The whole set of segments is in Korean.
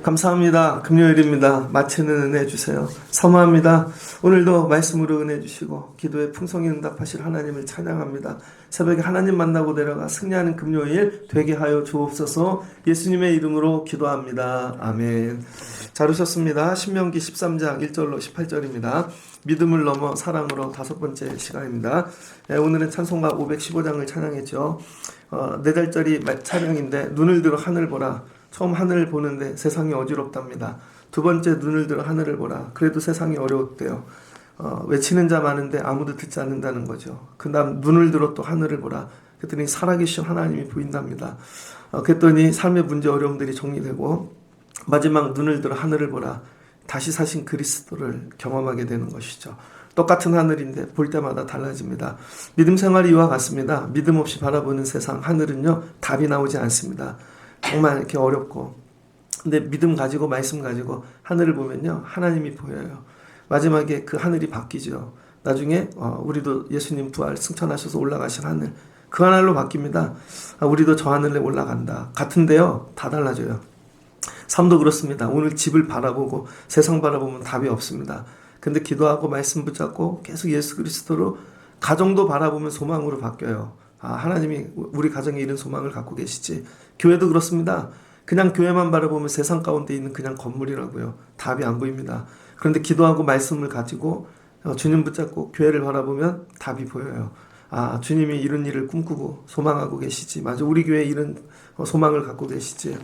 감사합니다. 금요일입니다. 마치는 은혜 주세요. 사모합니다. 오늘도 말씀으로 은혜 주시고 기도에 풍성히 응답하실 하나님을 찬양합니다. 새벽에 하나님 만나고 내려가 승리하는 금요일 되게 하여 주옵소서. 예수님의 이름으로 기도합니다. 아멘. 잘 오셨습니다. 신명기 13장 1절로 18절입니다. 믿음을 넘어 사랑으로 다섯 번째 시간입니다. 오늘은 찬송가 515장을 찬양했죠. 4절짜리 찬양인데 눈을 들어 하늘 보라. 처음 하늘을 보는데 세상이 어지럽답니다. 두 번째 눈을 들어 하늘을 보라. 그래도 세상이 어려웠대요. 외치는 자 많은데 아무도 듣지 않는다는 거죠. 그 다음 눈을 들어 또 하늘을 보라. 그랬더니 살아계신 하나님이 보인답니다. 그랬더니 삶의 문제 어려움들이 정리되고 마지막 눈을 들어 하늘을 보라. 다시 사신 그리스도를 경험하게 되는 것이죠. 똑같은 하늘인데 볼 때마다 달라집니다. 믿음 생활이 이와 같습니다. 믿음 없이 바라보는 세상 하늘은요 답이 나오지 않습니다. 정말 이렇게 어렵고 근데 믿음 가지고 말씀 가지고 하늘을 보면요 하나님이 보여요. 마지막에 그 하늘이 바뀌죠. 나중에 우리도 예수님 부활 승천하셔서 올라가신 하늘 그 하늘로 바뀝니다. 우리도 저 하늘에 올라간다. 같은데요 다 달라져요. 삶도 그렇습니다. 오늘 집을 바라보고 세상 바라보면 답이 없습니다. 근데 기도하고 말씀 붙잡고 계속 예수 그리스도로 가정도 바라보면 소망으로 바뀌어요. 하나님이 우리 가정에 이런 소망을 갖고 계시지. 교회도 그렇습니다. 그냥 교회만 바라보면 세상 가운데 있는 그냥 건물이라고요. 답이 안 보입니다. 그런데 기도하고 말씀을 가지고 주님 붙잡고 교회를 바라보면 답이 보여요. 주님이 이런 일을 꿈꾸고 소망하고 계시지. 맞아, 우리 교회에 이런 소망을 갖고 계시지.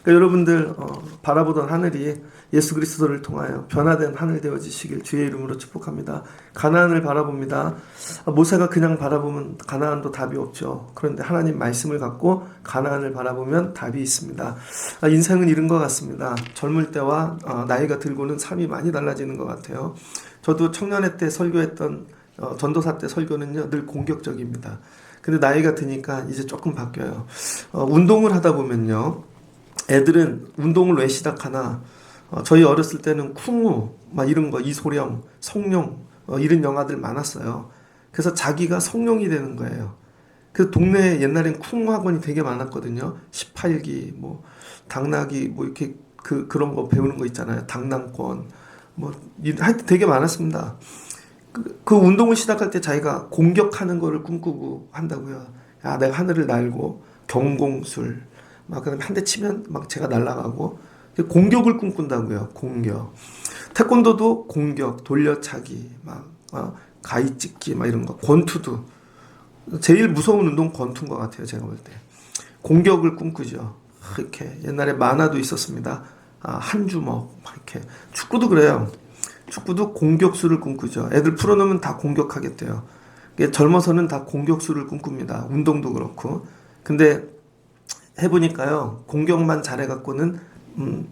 그러니까 여러분들 바라보던 하늘이 예수 그리스도를 통하여 변화된 하늘 되어지시길 주의 이름으로 축복합니다. 가나안을 바라봅니다. 모세가 그냥 바라보면 가나안도 답이 없죠. 그런데 하나님 말씀을 갖고 가나안을 바라보면 답이 있습니다. 인생은 이런 것 같습니다. 젊을 때와 나이가 들고는 삶이 많이 달라지는 것 같아요. 저도 청년회 때 설교했던 전도사 때 설교는요 늘 공격적입니다. 근데 나이가 드니까 이제 조금 바뀌어요. 운동을 하다 보면요 애들은 운동을 왜 시작하나? 저희 어렸을 때는 쿵우 막 이런 거 이소룡, 성룡 이런 영화들 많았어요. 그래서 자기가 성룡이 되는 거예요. 그 동네에 옛날엔 쿵우 학원이 되게 많았거든요. 18기 뭐 당나귀 뭐 이렇게 그런 거 배우는 거 있잖아요. 당남권 뭐 하여튼 되게 많았습니다. 그 운동을 시작할 때 자기가 공격하는 거를 꿈꾸고 한다고요. 내가 하늘을 날고 경공술 막 그다음에 한 대 치면 막 제가 날아가고 공격을 꿈꾼다고요. 공격. 태권도도 공격, 돌려차기, 막 가위찍기 막 이런 거. 권투도 제일 무서운 운동 권투인 것 같아요. 제가 볼 때. 공격을 꿈꾸죠. 이렇게 옛날에 만화도 있었습니다. 한 주먹 막 이렇게. 축구도 그래요. 축구도 공격수를 꿈꾸죠. 애들 풀어놓으면 다 공격하겠대요. 젊어서는 다 공격수를 꿈꿉니다. 운동도 그렇고. 근데 해보니까요 공격만 잘해갖고는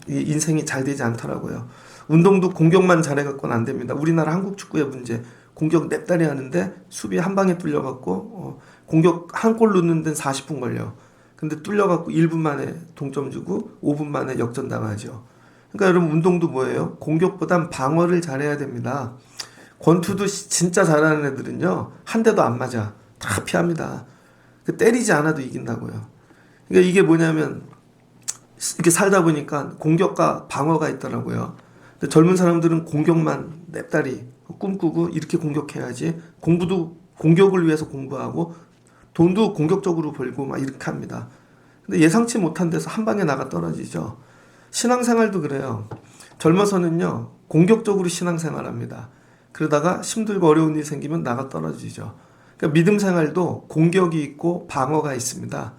인생이 잘 되지 않더라고요. 운동도 공격만 잘해갖고는 안 됩니다. 우리나라 한국 축구의 문제, 공격 냅다리 하는데 수비 한 방에 뚫려갖고 공격 한 골 넣는 데는 40분 걸려. 근데 뚫려갖고 1분 만에 동점 주고 5분 만에 역전당하죠. 그러니까 여러분 운동도 뭐예요? 공격보단 방어를 잘해야 됩니다. 권투도 진짜 잘하는 애들은요 한 대도 안 맞아. 다 피합니다. 때리지 않아도 이긴다고요. 그러니까 이게 뭐냐면 이렇게 살다 보니까 공격과 방어가 있더라고요. 근데 젊은 사람들은 공격만 냅다리 꿈꾸고 이렇게 공격해야지. 공부도 공격을 위해서 공부하고 돈도 공격적으로 벌고 막 이렇게 합니다. 근데 예상치 못한 데서 한 방에 나가 떨어지죠. 신앙생활도 그래요. 젊어서는요 공격적으로 신앙생활합니다. 그러다가 힘들고 어려운 일 생기면 나가 떨어지죠. 그러니까 믿음 생활도 공격이 있고 방어가 있습니다.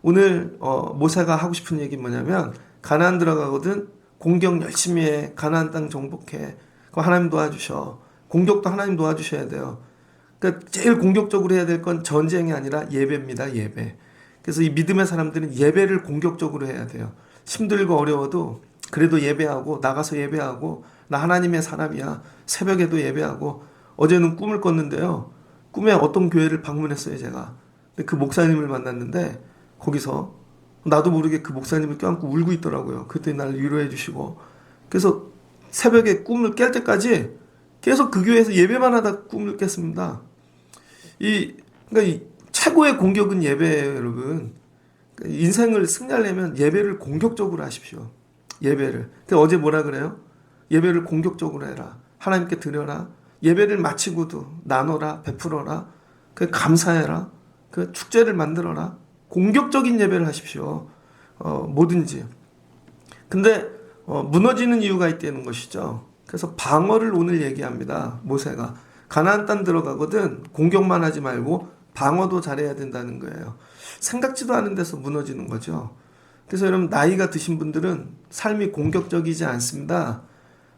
오늘 모세가 하고 싶은 얘기 뭐냐면 가나안 들어가거든. 공격 열심히 해. 가나안 땅 정복해. 그럼 하나님 도와주셔. 공격도 하나님 도와주셔야 돼요. 그러니까 제일 공격적으로 해야 될 건 전쟁이 아니라 예배입니다. 예배. 그래서 이 믿음의 사람들은 예배를 공격적으로 해야 돼요. 힘들고 어려워도 그래도 예배하고 나가서 예배하고 나 하나님의 사람이야. 새벽에도 예배하고. 어제는 꿈을 꿨는데요. 꿈에 어떤 교회를 방문했어요. 제가. 근데 그 목사님을 만났는데 거기서 나도 모르게 그 목사님을 껴안고 울고 있더라고요. 그때 날 위로해 주시고. 그래서 새벽에 꿈을 깰 때까지 계속 그 교회에서 예배만 하다 꿈을 깼습니다. 그러니까 이 최고의 공격은 예배예요, 여러분. 그러니까 인생을 승리하려면 예배를 공격적으로 하십시오. 예배를. 근데 어제 뭐라 그래요? 예배를 공격적으로 해라. 하나님께 드려라. 예배를 마치고도 나눠라, 베풀어라. 그 감사해라. 그 축제를 만들어라. 공격적인 예배를 하십시오. 뭐든지. 근데 무너지는 이유가 있다는 것이죠. 그래서 방어를 오늘 얘기합니다. 모세가 가나안 땅 들어가거든 공격만 하지 말고 방어도 잘해야 된다는 거예요. 생각지도 않은 데서 무너지는 거죠. 그래서 여러분 나이가 드신 분들은 삶이 공격적이지 않습니다.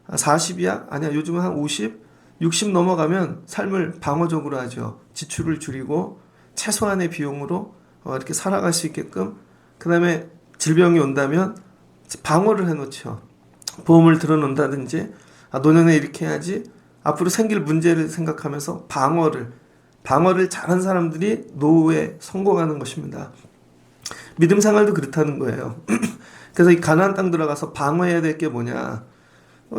40이야? 아니야. 요즘은 한 50, 60 넘어가면 삶을 방어적으로 하죠. 지출을 줄이고 최소한의 비용으로 이렇게 살아갈 수 있게끔, 그 다음에 질병이 온다면 방어를 해놓죠. 보험을 들어놓는다든지, 노년에 이렇게 해야지, 앞으로 생길 문제를 생각하면서 방어를 잘한 사람들이 노후에 성공하는 것입니다. 믿음 생활도 그렇다는 거예요. 그래서 이 가나안 땅 들어가서 방어해야 될 게 뭐냐?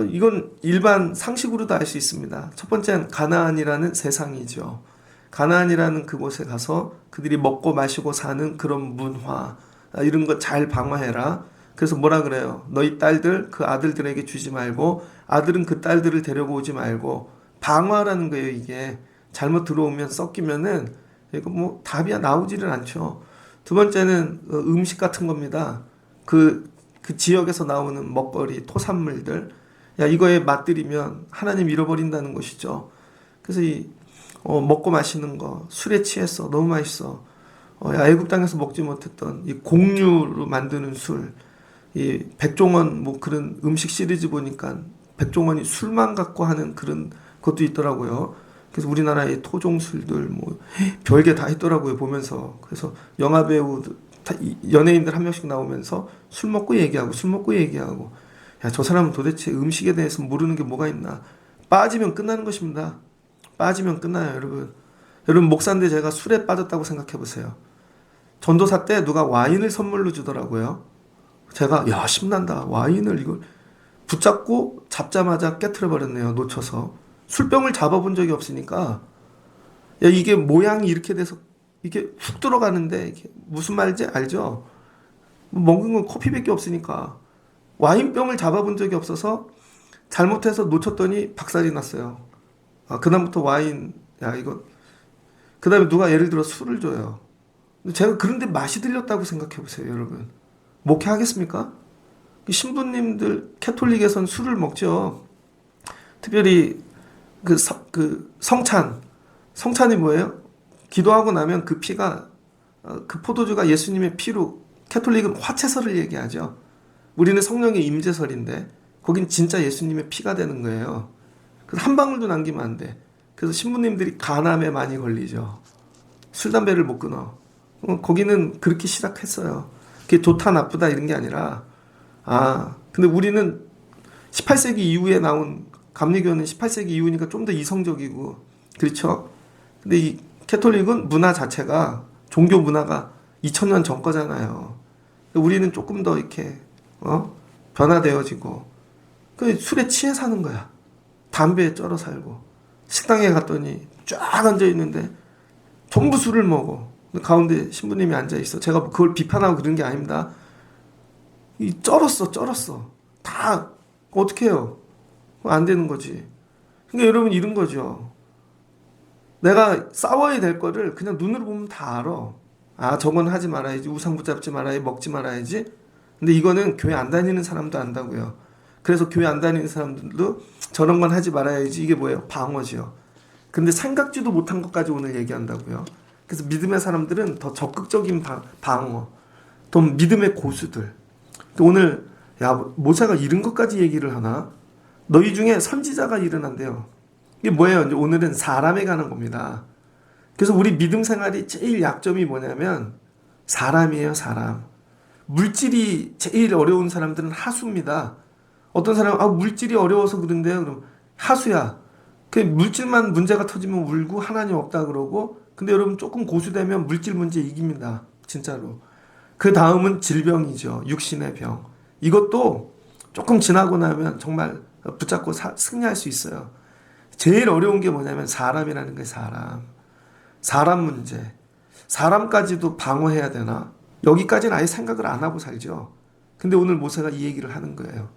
이건 일반 상식으로도 알 수 있습니다. 첫 번째는 가나안이라는 세상이죠. 가나안이라는 그곳에 가서 그들이 먹고 마시고 사는 그런 문화, 이런 거 잘 방어해라. 그래서 뭐라 그래요? 너희 딸들 그 아들들에게 주지 말고 아들은 그 딸들을 데려오지 말고 방어하라는 거예요. 이게 잘못 들어오면 섞이면은 이거 뭐 답이 나오지를 않죠. 두 번째는 음식 같은 겁니다. 그 지역에서 나오는 먹거리, 토산물들, 이거에 맛들이면 하나님 잃어버린다는 것이죠. 그래서 먹고 마시는 거, 술에 취했어, 너무 맛있어. 애굽 땅에서 먹지 못했던 이 곡류로 만드는 술, 이 백종원 뭐 그런 음식 시리즈 보니까 백종원이 술만 갖고 하는 그런 것도 있더라고요. 그래서 우리나라의 토종술들 뭐 별게 다 있더라고요, 보면서. 그래서 영화 배우 연예인들 한 명씩 나오면서 술 먹고 얘기하고 저 사람은 도대체 음식에 대해서 모르는 게 뭐가 있나. 빠지면 끝나는 것입니다. 빠지면 끝나요, 여러분. 여러분, 목사인데 제가 술에 빠졌다고 생각해 보세요. 전도사 때 누가 와인을 선물로 주더라고요. 제가 신난다. 와인을 이걸 붙잡고 잡자마자 깨트려 버렸네요. 놓쳐서. 술병을 잡아본 적이 없으니까 이게 모양이 이렇게 돼서 이게 훅 들어가는데 이게 무슨 말인지 알죠? 먹는 건 커피밖에 없으니까. 와인병을 잡아본 적이 없어서 잘못해서 놓쳤더니 박살이 났어요. 그다음부터 와인, 이거. 그 다음에 누가 예를 들어 술을 줘요. 제가 그런데 맛이 들렸다고 생각해 보세요, 여러분. 목회하겠습니까? 신부님들 캐톨릭에선 술을 먹죠. 특별히 성찬이 뭐예요? 기도하고 나면 그 피가, 그 포도주가 예수님의 피로, 캐톨릭은 화채설을 얘기하죠. 우리는 성령의 임재설인데 거긴 진짜 예수님의 피가 되는 거예요. 그래서 한 방울도 남기면 안 돼. 그래서 신부님들이 간암에 많이 걸리죠. 술, 담배를 못 끊어. 거기는 그렇게 시작했어요. 그게 좋다 나쁘다 이런 게 아니라, 근데 우리는 18세기 이후에 나온, 감리교는 18세기 이후니까 좀 더 이성적이고, 그렇죠? 근데 이 캐톨릭은 문화 자체가, 종교 문화가 2000년 전 거잖아요. 우리는 조금 더 이렇게, 변화되어지고, 술에 취해 사는 거야. 담배에 쩔어 살고. 식당에 갔더니 쫙 앉아있는데 전부 술을 먹어. 가운데 신부님이 앉아있어. 제가 그걸 비판하고 그런 게 아닙니다. 쩔었어. 다 어떻게 해요? 안 되는 거지. 그러니까 여러분 이런 거죠. 내가 싸워야 될 거를 그냥 눈으로 보면 다 알아. 저건 하지 말아야지. 우상 붙잡지 말아야지. 먹지 말아야지. 근데 이거는 교회 안 다니는 사람도 안다고요. 그래서 교회 안 다니는 사람들도 저런 건 하지 말아야지. 이게 뭐예요? 방어지요. 근데 생각지도 못한 것까지 오늘 얘기한다고요. 그래서 믿음의 사람들은 더 적극적인 방어, 또 믿음의 고수들. 오늘 모세가 이런 것까지 얘기를 하나? 너희 중에 선지자가 일어난대요. 이게 뭐예요? 이제 오늘은 사람에 관한 겁니다. 그래서 우리 믿음 생활이 제일 약점이 뭐냐면 사람이에요, 사람. 물질이 제일 어려운 사람들은 하수입니다. 어떤 사람은 물질이 어려워서 그런데요. 그럼 하수야. 그 물질만 문제가 터지면 울고 하나님 없다 그러고. 근데 여러분 조금 고수되면 물질 문제 이깁니다. 진짜로. 그 다음은 질병이죠. 육신의 병. 이것도 조금 지나고 나면 정말 붙잡고 승리할 수 있어요. 제일 어려운 게 뭐냐면 사람이라는 거예요. 사람 문제. 사람까지도 방어해야 되나? 여기까지는 아예 생각을 안 하고 살죠. 근데 오늘 모세가 이 얘기를 하는 거예요.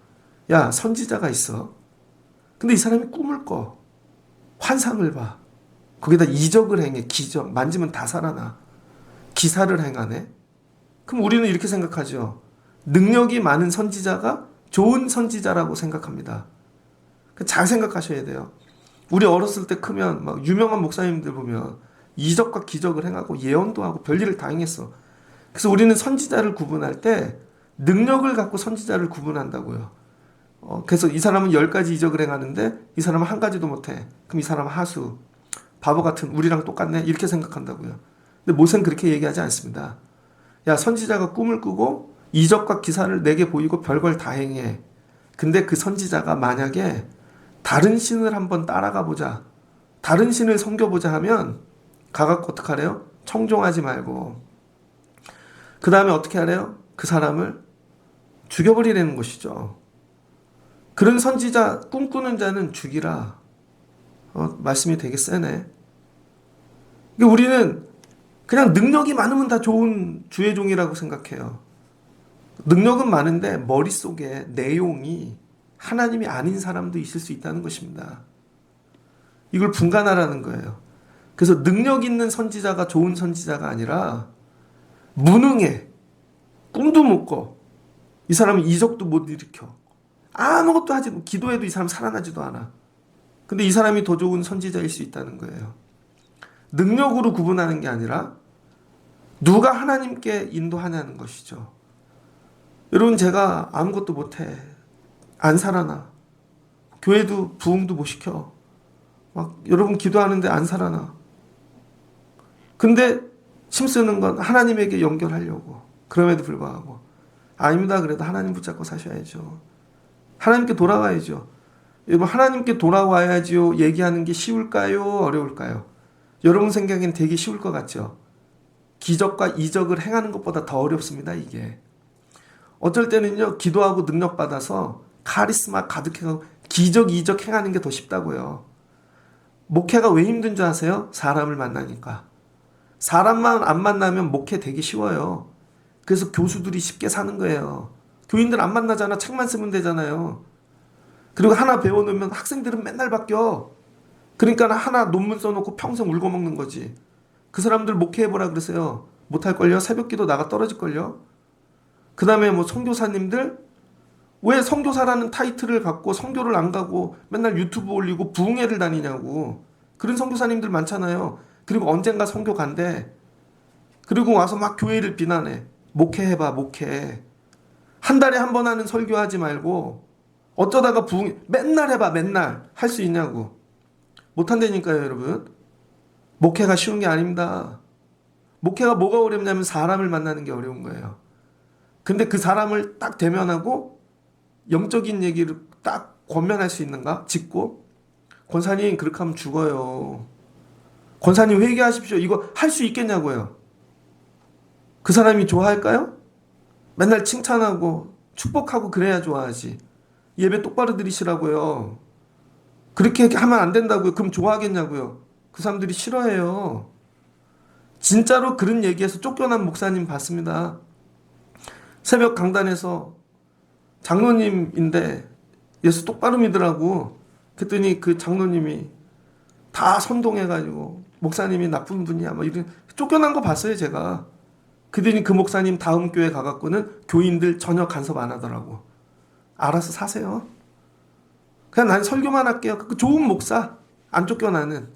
야, 선지자가 있어. 근데 이 사람이 꿈을 꿔. 환상을 봐. 거기다 이적을 행해. 기적. 만지면 다 살아나. 기사를 행하네. 그럼 우리는 이렇게 생각하죠. 능력이 많은 선지자가 좋은 선지자라고 생각합니다. 잘 생각하셔야 돼요. 우리 어렸을 때 크면 막 유명한 목사님들 보면 이적과 기적을 행하고 예언도 하고 별일을 다 행했어. 그래서 우리는 선지자를 구분할 때 능력을 갖고 선지자를 구분한다고요. 그래서 이 사람은 10가지 이적을 행하는데 이 사람은 한 가지도 못해. 그럼 이 사람은 하수. 바보 같은 우리랑 똑같네. 이렇게 생각한다고요. 근데 모세는 그렇게 얘기하지 않습니다. 야, 선지자가 꿈을 꾸고 이적과 기사를 내게 보이고 별걸 다 행해. 근데 그 선지자가 만약에 다른 신을 한번 따라가 보자. 다른 신을 섬겨보자 하면 가갖고 어떻게 하래요? 청종하지 말고. 그 다음에 어떻게 하래요? 그 사람을 죽여버리라는 것이죠. 그런 선지자 꿈꾸는 자는 죽이라. 말씀이 되게 세네. 우리는 그냥 능력이 많으면 다 좋은 주의 종이라고 생각해요. 능력은 많은데 머릿속에 내용이 하나님이 아닌 사람도 있을 수 있다는 것입니다. 이걸 분간하라는 거예요. 그래서 능력 있는 선지자가 좋은 선지자가 아니라 무능해. 꿈도 못 꿔. 이 사람은 이적도 못 일으켜. 아무것도 하지 못. 기도해도 이 사람 살아나지도 않아. 근데 이 사람이 더 좋은 선지자일 수 있다는 거예요. 능력으로 구분하는 게 아니라 누가 하나님께 인도하냐는 것이죠. 여러분, 제가 아무것도 못해. 안 살아나. 교회도 부흥도 못 시켜. 막 여러분 기도하는데 안 살아나. 근데 힘쓰는 건 하나님에게 연결하려고. 그럼에도 불구하고 아닙니다. 그래도 하나님 붙잡고 사셔야죠. 하나님께 돌아와야죠. 여러분, 하나님께 돌아와야지요 얘기하는 게 쉬울까요? 어려울까요? 여러분 생각엔 되게 쉬울 것 같죠? 기적과 이적을 행하는 것보다 더 어렵습니다. 이게 어쩔 때는요, 기도하고 능력 받아서 카리스마 가득해가고 기적 이적 행하는 게 더 쉽다고요. 목회가 왜 힘든 줄 아세요? 사람을 만나니까. 사람만 안 만나면 목회 되게 쉬워요. 그래서 교수들이 쉽게 사는 거예요. 교인들 안 만나잖아. 책만 쓰면 되잖아요. 그리고 하나 배워놓으면 학생들은 맨날 바뀌어. 그러니까 하나 논문 써놓고 평생 울고 먹는 거지. 그 사람들 목회해보라 그러세요. 못할걸요? 새벽기도 나가 떨어질걸요? 그 다음에 뭐 선교사님들, 왜 선교사라는 타이틀을 갖고 선교를 안 가고 맨날 유튜브 올리고 부흥회를 다니냐고. 그런 선교사님들 많잖아요. 그리고 언젠가 선교 간대. 그리고 와서 막 교회를 비난해. 목회해봐, 목회. 한 달에 한 번 하는 설교하지 말고 어쩌다가 부흥 맨날 해봐, 맨날 할 수 있냐고. 못한다니까요, 여러분. 목회가 쉬운 게 아닙니다. 목회가 뭐가 어렵냐면 사람을 만나는 게 어려운 거예요. 근데 그 사람을 딱 대면하고 영적인 얘기를 딱 권면할 수 있는가? 짚고 권사님 그렇게 하면 죽어요. 권사님 회개하십시오. 이거 할 수 있겠냐고요. 그 사람이 좋아할까요? 맨날 칭찬하고 축복하고 그래야 좋아하지. 예배 똑바로 드리시라고요. 그렇게 하면 안 된다고요. 그럼 좋아하겠냐고요. 그 사람들이 싫어해요. 진짜로 그런 얘기에서 쫓겨난 목사님 봤습니다. 새벽 강단에서 장로님인데 예수 똑바로 믿으라고 그랬더니 그 장로님이 다 선동해가지고 목사님이 나쁜 분이야 뭐 이런 쫓겨난 거 봤어요. 제가. 그랬더니 그 목사님 다음 교회 가갖고는 교인들 전혀 간섭 안 하더라고. 알아서 사세요. 그냥 난 설교만 할게요. 그 좋은 목사 안 쫓겨나는.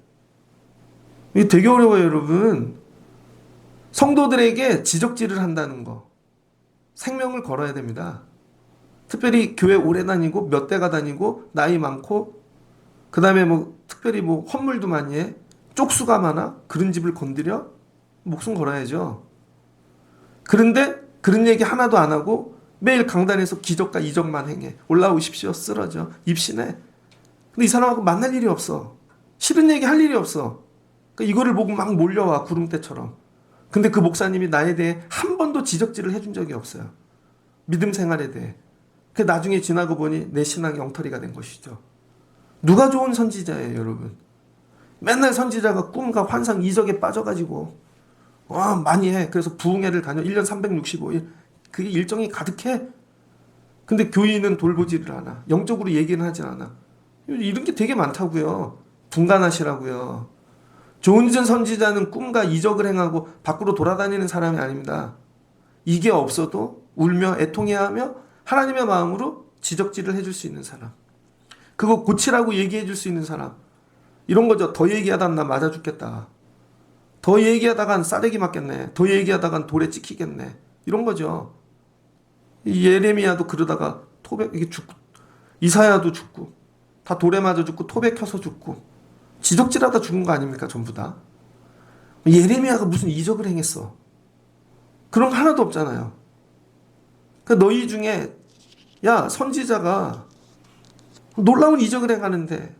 이게 되게 어려워요, 여러분. 성도들에게 지적질을 한다는 거. 생명을 걸어야 됩니다. 특별히 교회 오래 다니고 몇 대가 다니고 나이 많고 그 다음에 뭐 특별히 뭐 헌물도 많이 해. 쪽수가 많아. 그런 집을 건드려? 목숨 걸어야죠. 그런데 그런 얘기 하나도 안 하고 매일 강단에서 기적과 이적만 행해. 올라오십시오. 쓰러져. 입신해. 근데 이 사람하고 만날 일이 없어. 싫은 얘기 할 일이 없어. 그러니까 이거를 보고 막 몰려와 구름대처럼. 근데 그 목사님이 나에 대해 한 번도 지적질을 해준 적이 없어요. 믿음 생활에 대해. 그 나중에 지나고 보니 내 신앙이 엉터리가 된 것이죠. 누가 좋은 선지자예요, 여러분? 맨날 선지자가 꿈과 환상 이적에 빠져가지고 많이 해. 그래서 부흥회를 다녀. 1년 365일. 그게 일정이 가득해. 근데 교인은 돌보지를 않아. 영적으로 얘기는 하지 않아. 이런 게 되게 많다고요. 분간하시라고요. 좋은 선지자는 꿈과 이적을 행하고 밖으로 돌아다니는 사람이 아닙니다. 이게 없어도 울며 애통해하며 하나님의 마음으로 지적질을 해줄 수 있는 사람. 그거 고치라고 얘기해 줄 수 있는 사람. 이런 거죠. 더 얘기하다가 나 맞아 죽겠다. 더 얘기하다간 싸대기 맞겠네. 더 얘기하다간 돌에 찍히겠네. 이런 거죠. 예레미야도 그러다가 이게 죽고, 이사야도 죽고, 다 돌에 맞아 죽고, 톱에 켜서 죽고, 지적질하다 죽은 거 아닙니까? 전부 다. 예레미야가 무슨 이적을 행했어. 그런 거 하나도 없잖아요. 그러니까 너희 중에, 야, 선지자가 놀라운 이적을 행하는데,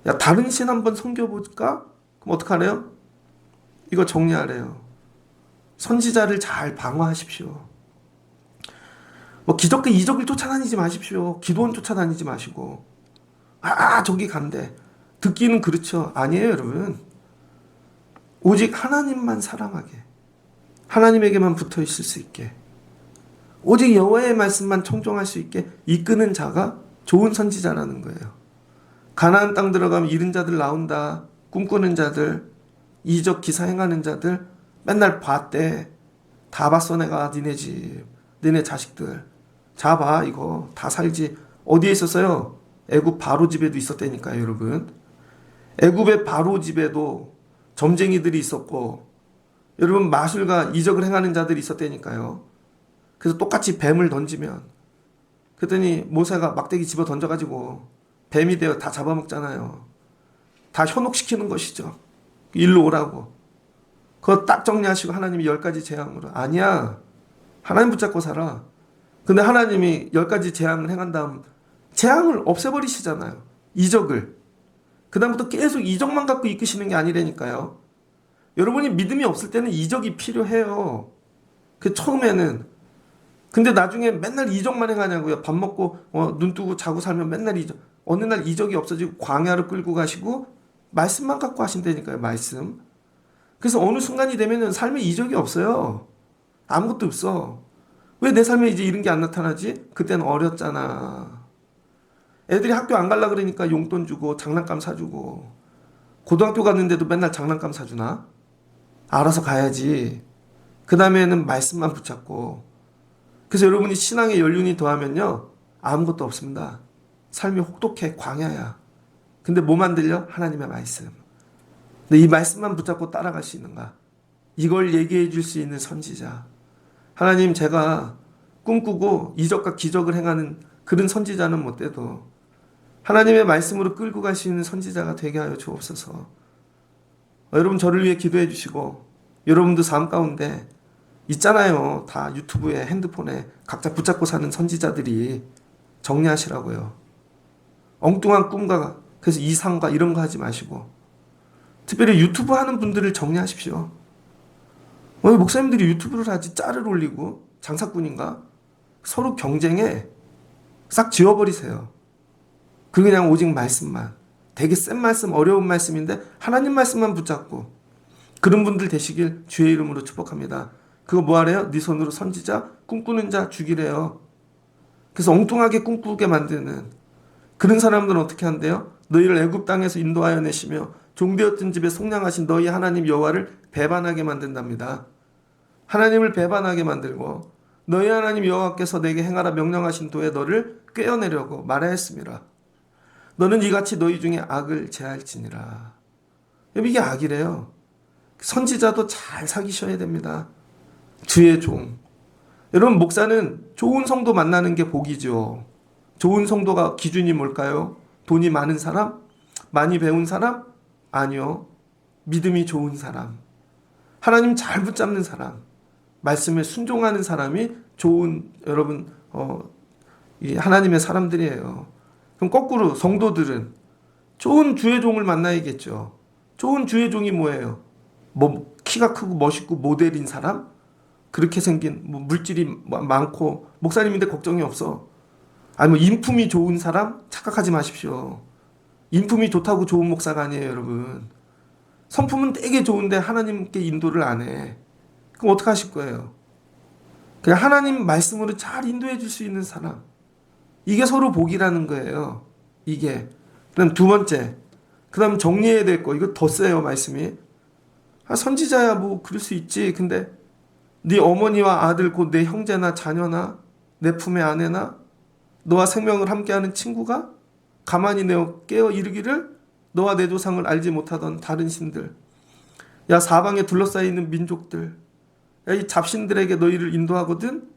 야, 다른 신 한번 섬겨볼까? 그럼 어떡하래요? 이거 정리하래요. 선지자를 잘 방어하십시오. 뭐 기적과 이적을 쫓아다니지 마십시오. 기도원 쫓아다니지 마시고. 저기 간대. 듣기는 그렇죠. 아니에요, 여러분. 오직 하나님만 사랑하게. 하나님에게만 붙어 있을 수 있게. 오직 여호와의 말씀만 청종할 수 있게 이끄는 자가 좋은 선지자라는 거예요. 가나안 땅 들어가면 잃은 자들 나온다. 꿈꾸는 자들, 이적 기사 행하는 자들 맨날 봤대. 다 봤어 내가 니네 집, 니네 자식들. 자봐 이거 다 살지. 어디에 있었어요? 애굽 바로 집에도 있었다니까요, 여러분. 애굽의 바로 집에도 점쟁이들이 있었고, 여러분 마술과 이적을 행하는 자들이 있었다니까요. 그래서 똑같이 뱀을 던지면, 그랬더니 모세가 막대기 집어 던져가지고 뱀이 되어 다 잡아먹잖아요. 다 현혹시키는 것이죠. 일로 오라고. 그거 딱 정리하시고 하나님이 10가지 재앙으로. 아니야. 하나님 붙잡고 살아. 근데 하나님이 10가지 재앙을 행한 다음 재앙을 없애버리시잖아요. 이적을. 그 다음부터 계속 이적만 갖고 이끄시는 게 아니라니까요. 여러분이 믿음이 없을 때는 이적이 필요해요. 그 처음에는. 근데 나중에 맨날 이적만 행하냐고요. 밥 먹고 눈 뜨고 자고 살면 맨날 이적. 어느 날 이적이 없어지고 광야로 끌고 가시고 말씀만 갖고 하신다니까요. 말씀. 그래서 어느 순간이 되면은 삶에 이적이 없어요. 아무것도 없어. 왜 내 삶에 이제 이런 게 안 나타나지? 그때는 어렸잖아. 애들이 학교 안 갈라 그러니까 용돈 주고 장난감 사주고, 고등학교 갔는데도 맨날 장난감 사주나? 알아서 가야지. 그 다음에는 말씀만 붙잡고. 그래서 여러분이 신앙의 연륜이 더하면요, 아무것도 없습니다. 삶이 혹독해. 광야야. 근데 뭐 만들려? 하나님의 말씀. 근데 이 말씀만 붙잡고 따라갈 수 있는가? 이걸 얘기해 줄 수 있는 선지자. 하나님, 제가 꿈꾸고 이적과 기적을 행하는 그런 선지자는 못 돼도 하나님의 말씀으로 끌고 갈 수 있는 선지자가 되게 하여 주옵소서. 여러분 저를 위해 기도해 주시고, 여러분도 삶 가운데 있잖아요. 다 유튜브에, 핸드폰에 각자 붙잡고 사는 선지자들이. 정리하시라고요. 엉뚱한 꿈과 그래서 이상과 이런 거 하지 마시고, 특별히 유튜브 하는 분들을 정리하십시오. 왜 목사님들이 유튜브를 하지? 짤을 올리고 장사꾼인가? 서로 경쟁해. 싹 지워버리세요. 그냥 오직 말씀만. 되게 센 말씀, 어려운 말씀인데 하나님 말씀만 붙잡고 그런 분들 되시길 주의 이름으로 축복합니다. 그거 뭐하래요? 네 손으로 선지자, 꿈꾸는 자 죽이래요. 그래서 엉뚱하게 꿈꾸게 만드는 그런 사람들은 어떻게 한대요? 너희를 애굽 땅에서 인도하여 내시며 종되었던 집에 속량하신 너희 하나님 여호와를 배반하게 만든답니다. 하나님을 배반하게 만들고 너희 하나님 여호와께서 내게 행하라 명령하신 도에 너를 꿰어내려고 말하였습니다. 너는 이같이 너희 중에 악을 제할지니라. 이게 악이래요. 선지자도 잘 사귀셔야 됩니다. 주의 종. 여러분 목사는 좋은 성도 만나는 게 복이죠. 좋은 성도가 기준이 뭘까요? 돈이 많은 사람? 많이 배운 사람? 아니요. 믿음이 좋은 사람. 하나님 잘 붙잡는 사람. 말씀에 순종하는 사람이 좋은 여러분 이 하나님의 사람들이에요. 그럼 거꾸로 성도들은 좋은 주의 종을 만나야겠죠. 좋은 주의 종이 뭐예요? 뭐 키가 크고 멋있고 모델인 사람? 그렇게 생긴 뭐 물질이 많고 목사님인데 걱정이 없어. 아니 뭐 인품이 좋은 사람? 착각하지 마십시오. 인품이 좋다고 좋은 목사가 아니에요, 여러분. 성품은 되게 좋은데 하나님께 인도를 안 해. 그럼 어떻게 하실 거예요? 그냥 하나님 말씀으로 잘 인도해 줄 수 있는 사람. 이게 서로 복이라는 거예요. 이게. 그다음 두 번째. 그다음 정리해야 될 거. 이거 더 세요, 말씀이. 선지자야 뭐 그럴 수 있지. 근데 네 어머니와 아들 곧 내 형제나 자녀나 내 품의 아내나 너와 생명을 함께하는 친구가 가만히 내어 깨어 이르기를 너와 내 조상을 알지 못하던 다른 신들, 야 사방에 둘러싸여 있는 민족들, 야 이 잡신들에게 너희를 인도하거든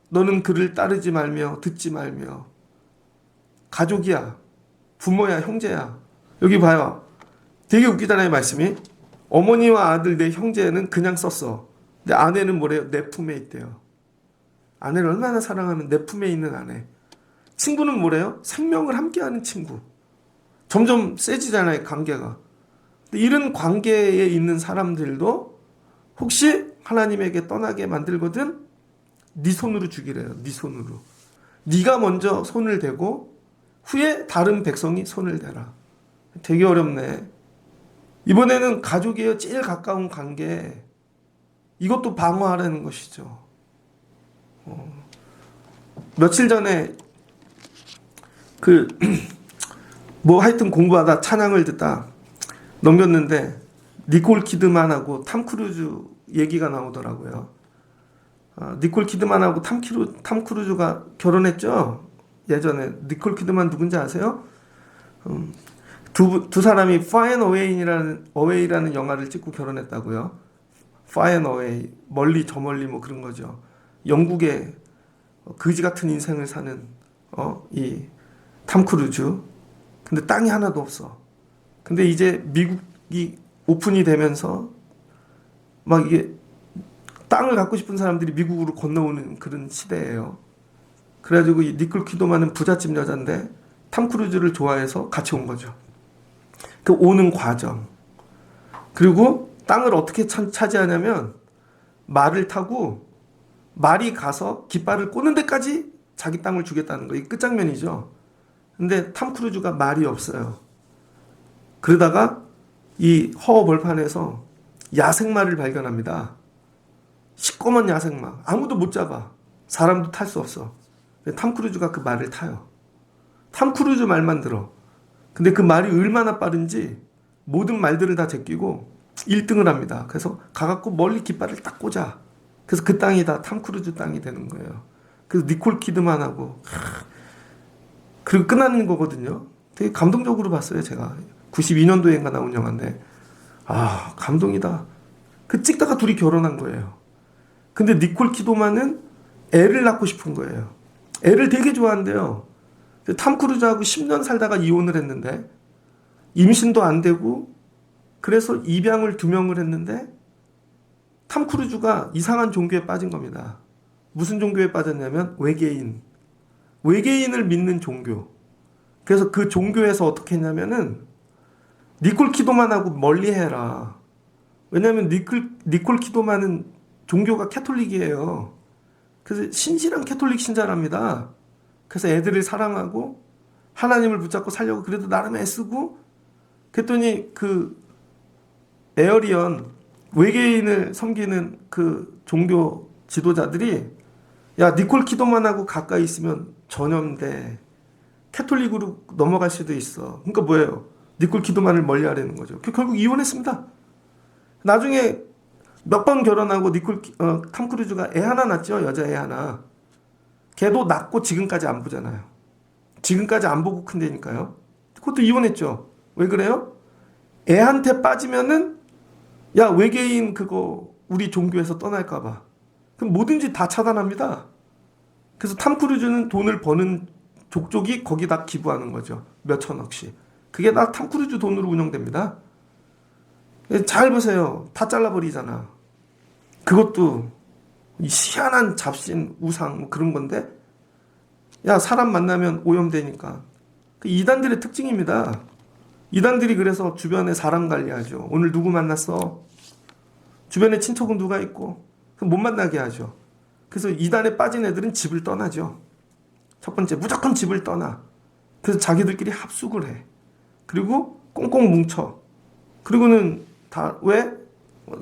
너는 그를 따르지 말며 듣지 말며. 가족이야, 부모야, 형제야. 여기 봐요. 되게 웃기잖아요, 말씀이. 어머니와 아들 내 형제는 그냥 썼어. 근데 아내는 뭐래요? 내 품에 있대요. 아내를 얼마나 사랑하면 내 품에 있는 아내. 친구는 뭐래요? 생명을 함께하는 친구. 점점 세지잖아요, 관계가. 근데 이런 관계에 있는 사람들도 혹시 하나님에게 떠나게 만들거든 네 손으로 죽이래요. 네 손으로. 네가 먼저 손을 대고 후에 다른 백성이 손을 대라. 되게 어렵네. 이번에는 가족이에요. 제일 가까운 관계. 이것도 방어하라는 것이죠. 며칠 전에 뭐 하여튼 공부하다 찬양을 듣다 넘겼는데 니콜 키드만하고 탐 크루즈 얘기가 나오더라고요. 니콜 키드만하고 탐 크루즈가 결혼했죠. 예전에. 니콜 키드만 누군지 아세요? 두 사람이 Far and Away라는 영화를 찍고 결혼했다고요. Far and Away, 멀리 저 멀리 뭐 그런 거죠. 영국의 거지 같은 인생을 사는 이 탐 크루즈. 근데 땅이 하나도 없어. 근데 이제 미국이 오픈이 되면서 막 이게 땅을 갖고 싶은 사람들이 미국으로 건너오는 그런 시대예요. 그래가지고 이 니콜 키드만은 부잣집 여자인데 탐 크루즈를 좋아해서 같이 온 거죠. 그 오는 과정. 그리고 땅을 어떻게 차지하냐면 말을 타고 말이 가서 깃발을 꽂는 데까지 자기 땅을 주겠다는 거. 이게 끝장면이죠. 근데 탐 크루즈가 말이 없어요. 그러다가 이 허허벌판에서 야생마를 발견합니다. 시꺼먼 야생마. 아무도 못 잡아. 사람도 탈 수 없어. 근데 탐 크루즈가 그 말을 타요. 탐 크루즈 말만 들어. 근데 그 말이 얼마나 빠른지 모든 말들을 다 제끼고 1등을 합니다. 그래서 가갖고 멀리 깃발을 딱 꽂아. 그래서 그 땅이 다 탐 크루즈 땅이 되는 거예요. 그래서 니콜 키드만하고 그리고 끝나는 거거든요. 되게 감동적으로 봤어요, 제가. 92년도에인가 나온 영화인데 감동이다. 그 찍다가 둘이 결혼한 거예요. 근데 니콜 키드만은 애를 낳고 싶은 거예요. 애를 되게 좋아한대요. 탐 크루즈하고 10년 살다가 이혼을 했는데 임신도 안 되고 그래서 입양을 2명을 했는데 탐 크루즈가 이상한 종교에 빠진 겁니다. 무슨 종교에 빠졌냐면 외계인을 믿는 종교. 그래서 그 종교에서 어떻게 했냐면은 니콜 키드만하고 멀리해라. 왜냐하면 니콜 키드만은 종교가 캐톨릭이에요. 그래서 신실한 캐톨릭 신자랍니다. 그래서 애들을 사랑하고 하나님을 붙잡고 살려고 그래도 나름 애쓰고 그랬더니 그 에어리언 외계인을 섬기는 그 종교 지도자들이 야 니콜 키드만하고 가까이 있으면 전염돼. 캐톨릭으로 넘어갈 수도 있어. 그러니까 뭐예요? 니콜 키드만을 멀리하려는 거죠. 결국 이혼했습니다. 나중에 몇 번 결혼하고 탐 크루즈가 애 하나 낳았죠. 여자애 하나. 걔도 낳고 지금까지 안 보잖아요. 지금까지 안 보고 큰다니까요. 그것도 이혼했죠. 왜 그래요? 애한테 빠지면은 야 외계인 그거 우리 종교에서 떠날까봐. 그럼 뭐든지 다 차단합니다. 그래서 탐 크루즈는 돈을 버는 족족이 거기다 기부하는 거죠. 몇 천억씩. 그게 다 탐 크루즈 돈으로 운영됩니다. 잘 보세요. 다 잘라버리잖아. 그것도 희한한 잡신 우상 뭐 그런 건데 야 사람 만나면 오염되니까. 그 이단들의 특징입니다. 이단들이 그래서 주변에 사람 관리하죠. 오늘 누구 만났어? 주변에 친척은 누가 있고 못 만나게 하죠. 그래서 이단에 빠진 애들은 집을 떠나죠. 첫 번째 무조건 집을 떠나. 그래서 자기들끼리 합숙을 해. 그리고 꽁꽁 뭉쳐. 그리고는 다 왜?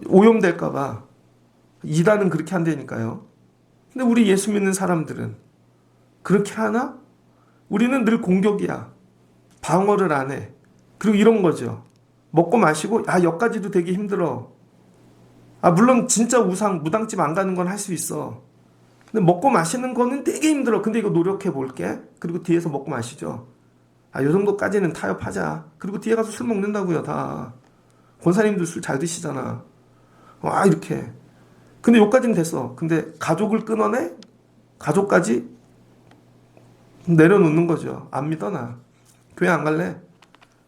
오염될까봐. 이단은 그렇게 한다니까요. 근데 우리 예수 믿는 사람들은 그렇게 하나? 우리는 늘 공격이야. 방어를 안 해. 그리고 이런 거죠. 먹고 마시고 여기까지도 되게 힘들어. 물론 진짜 무당집 안 가는 건 할 수 있어. 근데 먹고 마시는 거는 되게 힘들어. 근데 이거 노력해 볼게. 그리고 뒤에서 먹고 마시죠. 요 정도까지는 타협하자. 그리고 뒤에 가서 술 먹는다고요, 다. 권사님들 술 잘 드시잖아. 이렇게. 근데 여기까지는 됐어. 근데 가족을 끊어내? 가족까지 내려놓는 거죠. 안 믿어, 나. 교회 안 갈래?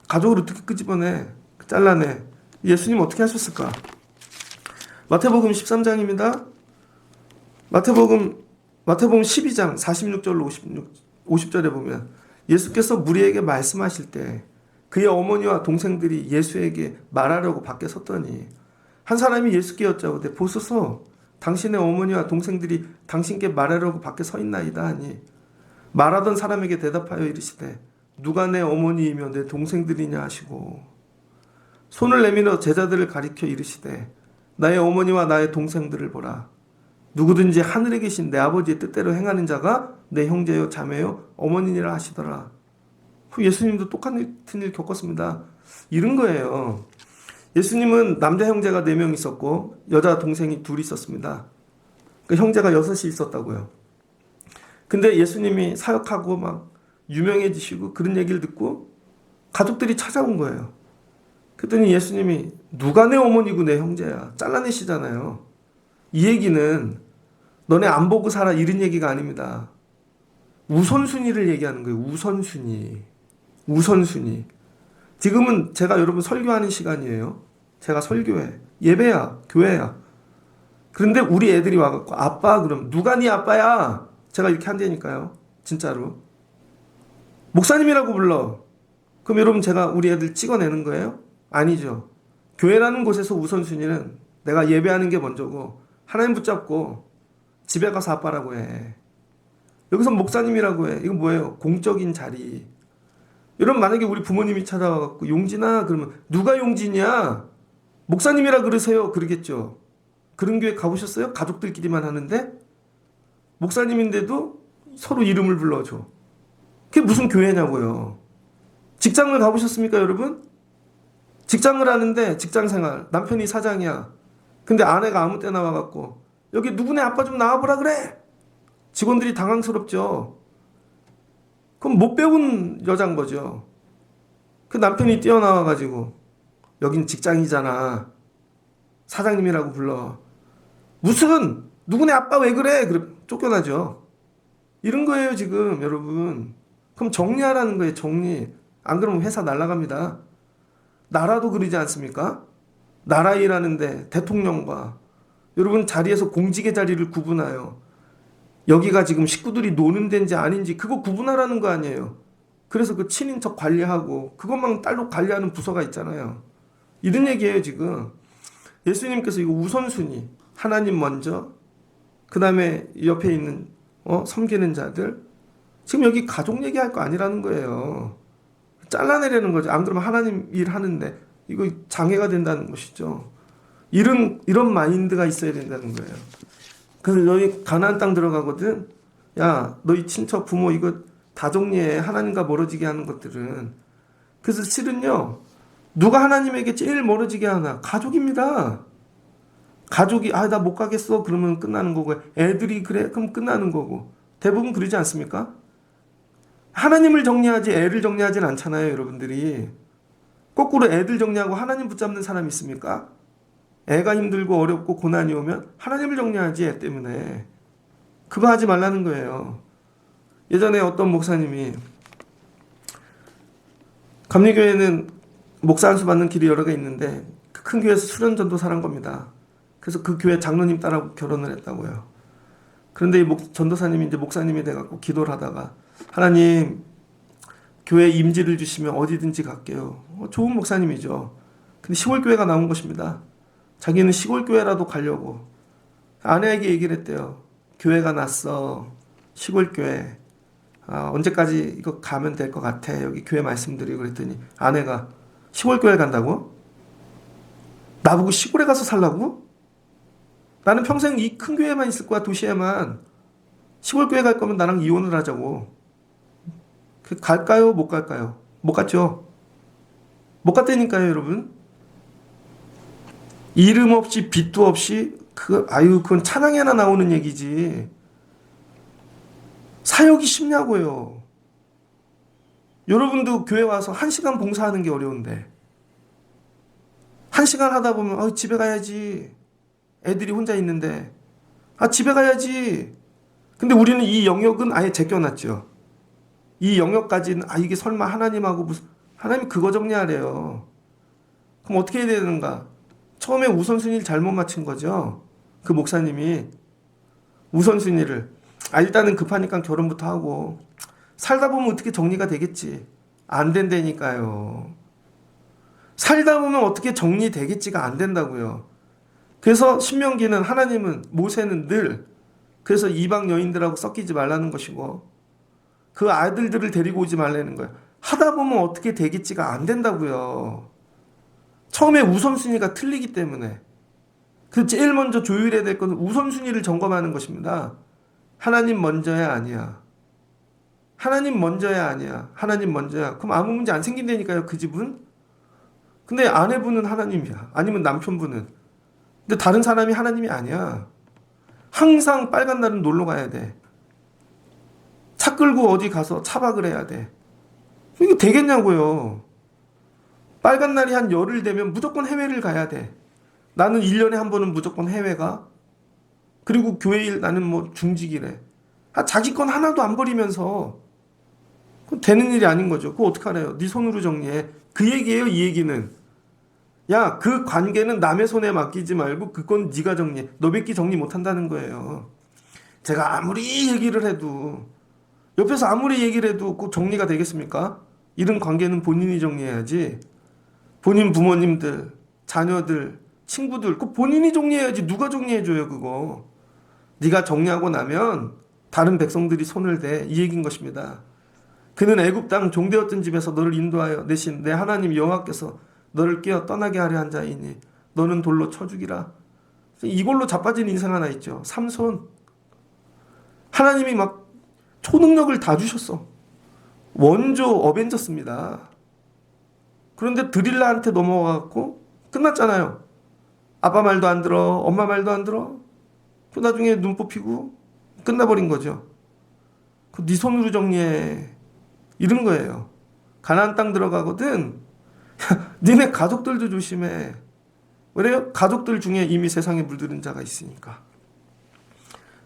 가족을 어떻게 끄집어내? 잘라내? 예수님 어떻게 하셨을까? 마태복음 13장입니다. 마태복음 12장 46절로 50절에 보면 예수께서 무리에게 말씀하실 때 그의 어머니와 동생들이 예수에게 말하려고 밖에 섰더니 한 사람이 예수께 여짜오되 보소서 당신의 어머니와 동생들이 당신께 말하려고 밖에 서 있나이다 하니 말하던 사람에게 대답하여 이르시되 누가 내 어머니이며 내 동생들이냐 하시고 손을 내밀어 제자들을 가리켜 이르시되 나의 어머니와 나의 동생들을 보라. 누구든지 하늘에 계신 내 아버지의 뜻대로 행하는 자가 내 형제요 자매요 어머니니라 하시더라. 예수님도 똑같은 일 겪었습니다. 이런 거예요. 예수님은 남자 형제가 4명 있었고 여자 동생이 2 있었습니다. 그 형제가 6이 있었다고요. 근데 예수님이 사역하고 막 유명해지시고 그런 얘기를 듣고 가족들이 찾아온 거예요. 그랬더니 예수님이 누가 내 어머니고 내 형제야. 잘라내시잖아요. 이 얘기는 너네 안 보고 살아 이런 얘기가 아닙니다. 우선순위를 얘기하는 거예요. 우선순위. 지금은 제가 여러분 설교하는 시간이에요. 제가 설교해. 예배야. 교회야. 그런데 우리 애들이 와갖고 아빠 그럼 누가 네 아빠야? 제가 이렇게 한다니까요. 진짜로. 목사님이라고 불러. 그럼 여러분 제가 우리 애들 찍어내는 거예요? 아니죠. 교회라는 곳에서 우선순위는 내가 예배하는 게 먼저고 하나님 붙잡고 집에 가서 아빠라고 해. 여기서 목사님이라고 해. 이건 뭐예요? 공적인 자리. 여러분 만약에 우리 부모님이 찾아와갖고 용진아 그러면 누가 용진이야? 목사님이라 그러세요. 그러겠죠. 그런 교회 가보셨어요? 가족들끼리만 하는데 목사님인데도 서로 이름을 불러줘. 그게 무슨 교회냐고요. 직장을 가보셨습니까 여러분? 직장을 하는데 직장생활 남편이 사장이야. 근데 아내가 아무 때나 와갖고 여기 누구네 아빠 좀 나와보라 그래. 직원들이 당황스럽죠. 그럼 못 배운 여잔 거죠. 그 남편이 뛰어나와가지고 여긴 직장이잖아. 사장님이라고 불러. 무슨 누구네 아빠 왜 그래? 그래 쫓겨나죠. 이런 거예요 지금 여러분. 그럼 정리하라는 거예요. 정리. 안 그러면 회사 날아갑니다. 나라도 그러지 않습니까? 나라 일하는데 대통령과 여러분 자리에서 공직의 자리를 구분하여 여기가 지금 식구들이 노는 데인지 아닌지 그거 구분하라는 거 아니에요. 그래서 그 친인척 관리하고 그것만 딸로 관리하는 부서가 있잖아요. 이런 얘기예요 지금. 예수님께서 이거 우선순위 하나님 먼저 그 다음에 옆에 있는 섬기는 자들 지금 여기 가족 얘기할 거 아니라는 거예요. 잘라내려는 거죠. 안 그러면 하나님 일하는데 이거 장애가 된다는 것이죠. 이런 마인드가 있어야 된다는 거예요. 그래서 너희 가나안 땅 들어가거든. 야, 너희 친척 부모 이거 다 정리해. 하나님과 멀어지게 하는 것들은. 그래서 실은요. 누가 하나님에게 제일 멀어지게 하나? 가족입니다. 가족이 나 못 가겠어. 그러면 끝나는 거고. 애들이 그래. 그럼 끝나는 거고. 대부분 그러지 않습니까? 하나님을 정리하지 애를 정리하진 않잖아요. 여러분들이. 거꾸로 애들 정리하고 하나님 붙잡는 사람 있습니까? 애가 힘들고 어렵고 고난이 오면 하나님을 정리하지 애 때문에. 그거 하지 말라는 거예요. 예전에 어떤 목사님이 감리교회는 목사 안수 받는 길이 여러 개 있는데 그 큰 교회에서 수련 전도사란 겁니다. 그래서 그 교회 장로님 딸하고 결혼을 했다고요. 그런데 이 전도사님이 이제 목사님이 돼갖고 기도를 하다가 하나님 교회 임지를 주시면 어디든지 갈게요. 좋은 목사님이죠. 근데 시골교회가 나온 것입니다. 자기는 시골교회라도 가려고 아내에게 얘기를 했대요. 교회가 났어. 시골교회. 언제까지 이거 가면 될 것 같아. 여기 교회 말씀드리고 그랬더니 아내가 시골 교회 간다고? 나보고 시골에 가서 살라고? 나는 평생 이 큰 교회만 있을 거야, 도시에만. 시골 교회 갈 거면 나랑 이혼을 하자고. 갈까요? 못 갈까요? 못 갔죠? 못 갔다니까요, 여러분. 이름 없이 빚도 없이 그건 찬양에나 나오는 얘기지. 사역이 쉽냐고요. 여러분도 교회 와서 1시간 봉사하는 게 어려운데 1시간 하다 보면 집에 가야지. 애들이 혼자 있는데 집에 가야지. 근데 우리는 이 영역은 아예 제껴놨죠. 이 영역까지는 이게 설마 하나님하고 무슨 하나님 그거 정리하래요. 그럼 어떻게 해야 되는가? 처음에 우선순위를 잘못 맞춘 거죠. 그 목사님이 우선순위를 일단은 급하니까 결혼부터 하고 살다 보면 어떻게 정리가 되겠지. 안 된다니까요. 살다 보면 어떻게 정리되겠지가 안 된다고요. 그래서 신명기는 하나님은 모세는 늘 그래서 이방 여인들하고 섞이지 말라는 것이고 그 아들들을 데리고 오지 말라는 거예요. 하다 보면 어떻게 되겠지가 안 된다고요. 처음에 우선순위가 틀리기 때문에 그 제일 먼저 조율해야 될 것은 우선순위를 점검하는 것입니다. 하나님 먼저야 아니야. 하나님 먼저야 아니야. 하나님 먼저야. 그럼 아무 문제 안 생긴다니까요, 그 집은. 근데 아내분은 하나님이야. 아니면 남편분은. 근데 다른 사람이 하나님이 아니야. 항상 빨간 날은 놀러 가야 돼. 차 끌고 어디 가서 차박을 해야 돼. 이거 되겠냐고요. 빨간 날이 한 열흘 되면 무조건 해외를 가야 돼. 나는 1년에 한 번은 무조건 해외 가. 그리고 교회일 나는 뭐 중직이래. 자기 건 하나도 안 버리면서 그건 되는 일이 아닌 거죠. 그거 어떡하래요? 네 손으로 정리해. 그 얘기예요, 이 얘기는. 야, 그 관계는 남의 손에 맡기지 말고 그건 네가 정리해. 너밖에 정리 못 한다는 거예요. 제가 아무리 얘기를 해도 옆에서 아무리 얘기를 해도 꼭 정리가 되겠습니까? 이런 관계는 본인이 정리해야지. 본인 부모님들, 자녀들, 친구들 꼭 본인이 정리해야지. 누가 정리해줘요 그거. 네가 정리하고 나면 다른 백성들이 손을 대. 이 얘기인 것입니다. 그는 애굽 땅 종되었던 집에서 너를 인도하여 내신 내 하나님 여호와께서 너를 깨어 떠나게 하려 한 자이니 너는 돌로 쳐 죽이라. 이걸로 자빠진 인생 하나 있죠. 삼손. 하나님이 막 초능력을 다 주셨어. 원조 어벤져스입니다. 그런데 드릴라한테 넘어가갖고 끝났잖아요. 아빠 말도 안 들어. 엄마 말도 안 들어. 그 나중에 눈 뽑히고 끝나버린 거죠. 네 손으로 정리해. 이런 거예요. 가나안 땅 들어가거든. 니네 가족들도 조심해. 왜래요? 가족들 중에 이미 세상에 물들은 자가 있으니까.